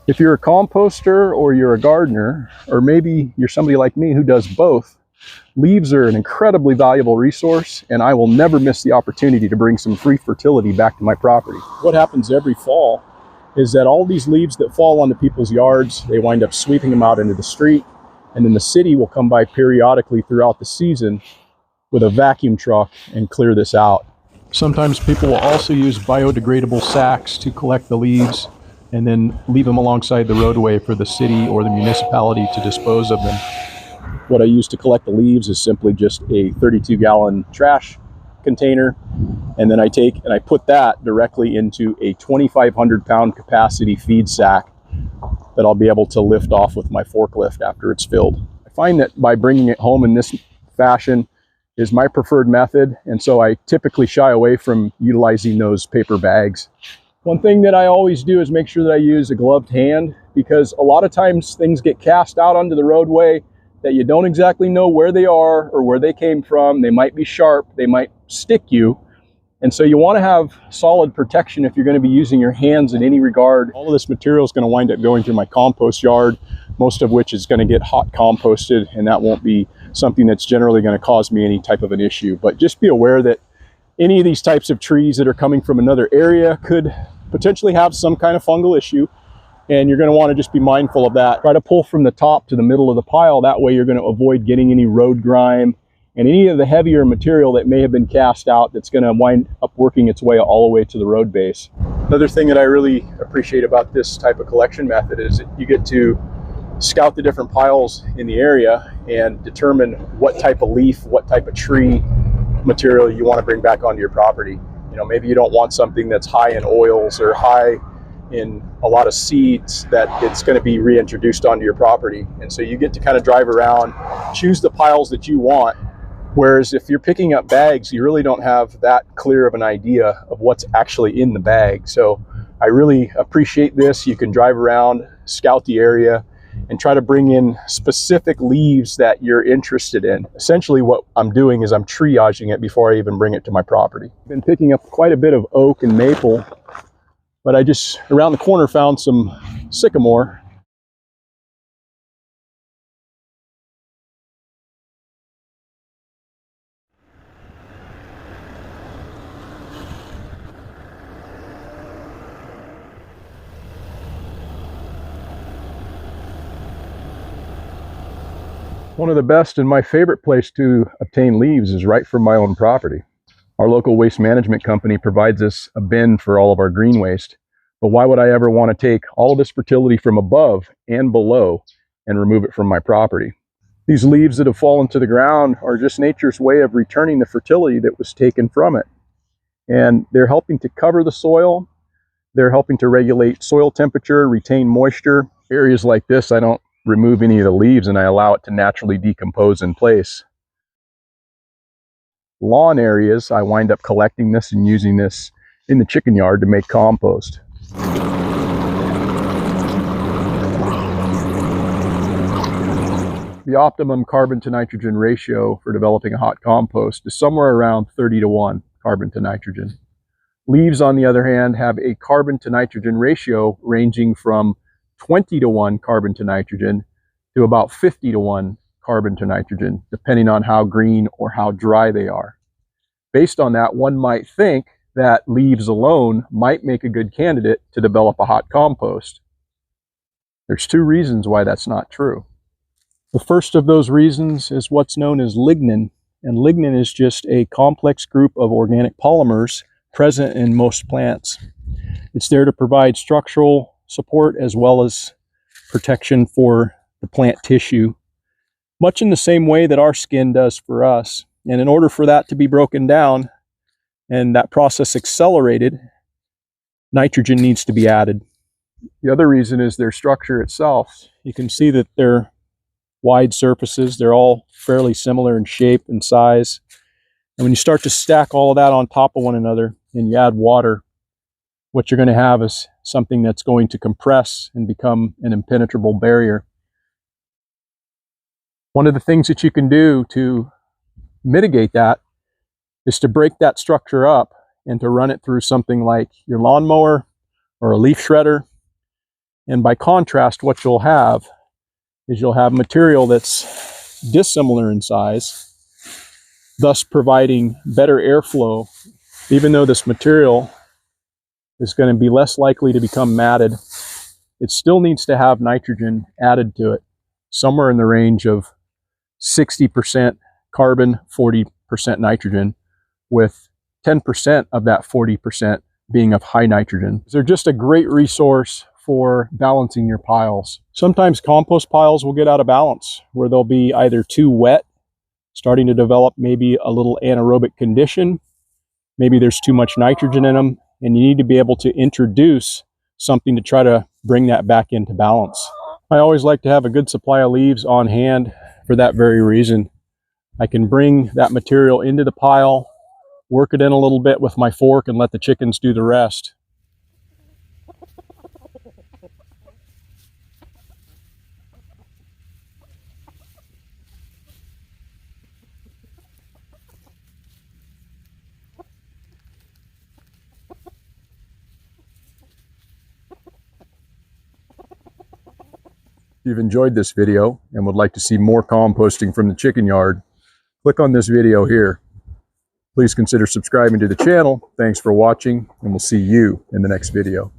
If you're a composter or you're a gardener, or maybe you're somebody like me who does both, leaves are an incredibly valuable resource, and I will never miss the opportunity to bring some free fertility back to my property. What happens every fall is that all these leaves that fall onto people's yards, they wind up sweeping them out into the street, and then the city will come by periodically throughout the season with a vacuum truck and clear this out. Sometimes people will also use biodegradable sacks to collect the leaves and then leave them alongside the roadway for the city or the municipality to dispose of them. What I use to collect the leaves is simply just a 32-gallon trash container, and then I take and I put that directly into a 2,500-pound capacity feed sack that I'll be able to lift off with my forklift after it's filled. I find that by bringing it home in this fashion is my preferred method, and so I typically shy away from utilizing those paper bags. One thing that I always do is make sure that I use a gloved hand, because a lot of times things get cast out onto the roadway that you don't exactly know where they are or where they came from. They might be sharp, they might stick you. And so you want to have solid protection if you're going to be using your hands in any regard. All of this material is going to wind up going through my compost yard, most of which is going to get hot composted, and that won't be something that's generally going to cause me any type of an issue. But just be aware that any of these types of trees that are coming from another area could potentially have some kind of fungal issue, and you're going to want to just be mindful of that. Try to pull from the top to the middle of the pile. That way you're going to avoid getting any road grime and any of the heavier material that may have been cast out that's going to wind up working its way all the way to the road base. Another thing that I really appreciate about this type of collection method is that you get to scout the different piles in the area and determine what type of leaf, what type of tree material you want to bring back onto your property. You know, maybe you don't want something that's high in oils or high in a lot of seeds that it's going to be reintroduced onto your property. And so you get to kind of drive around, choose the piles that you want. Whereas if you're picking up bags, you really don't have that clear of an idea of what's actually in the bag. So I really appreciate this. You can drive around, scout the area, and try to bring in specific leaves that you're interested in. Essentially what I'm doing is I'm triaging it before I even bring it to my property. I've been picking up quite a bit of oak and maple, but I just around the corner found some sycamore. One of the best and my favorite place to obtain leaves is right from my own property. Our local waste management company provides us a bin for all of our green waste, but why would I ever want to take all of this fertility from above and below and remove it from my property? These leaves that have fallen to the ground are just nature's way of returning the fertility that was taken from it. And they're helping to cover the soil. They're helping to regulate soil temperature, retain moisture. Areas like this, I don't remove any of the leaves and I allow it to naturally decompose in place. Lawn areas, I wind up collecting this and using this in the chicken yard to make compost. The optimum carbon to nitrogen ratio for developing a hot compost is somewhere around 30:1 carbon to nitrogen. Leaves, on the other hand, have a carbon to nitrogen ratio ranging from 20:1 carbon to nitrogen to about 50:1 carbon to nitrogen, depending on how green or how dry they are. Based on that, one might think that leaves alone might make a good candidate to develop a hot compost. There's two reasons why that's not true. The first of those reasons is what's known as lignan, and lignan is just a complex group of organic polymers present in most plants. It's there to provide structural support as well as protection for the plant tissue, much in the same way that our skin does for us. And in order for that to be broken down and that process accelerated, nitrogen needs to be added. The other reason is their structure itself. You can see that they're wide surfaces. They're all fairly similar in shape and size. And when you start to stack all of that on top of one another and you add water, what you're going to have is something that's going to compress and become an impenetrable barrier. One of the things that you can do to mitigate that is to break that structure up and to run it through something like your lawnmower or a leaf shredder. And by contrast, what you'll have is you'll have material that's dissimilar in size, thus providing better airflow. Even though this material is going to be less likely to become matted, it still needs to have nitrogen added to it, somewhere in the range of 60% carbon, 40% nitrogen, with 10% of that 40% being of high nitrogen. They're just a great resource for balancing your piles. Sometimes compost piles will get out of balance, where they'll be either too wet, starting to develop maybe a little anaerobic condition, maybe there's too much nitrogen in them, and you need to be able to introduce something to try to bring that back into balance. I always like to have a good supply of leaves on hand for that very reason. I can bring that material into the pile, work it in a little bit with my fork, and let the chickens do the rest. If you've enjoyed this video and would like to see more composting from the chicken yard, click on this video here. Please consider subscribing to the channel. Thanks for watching, and we'll see you in the next video.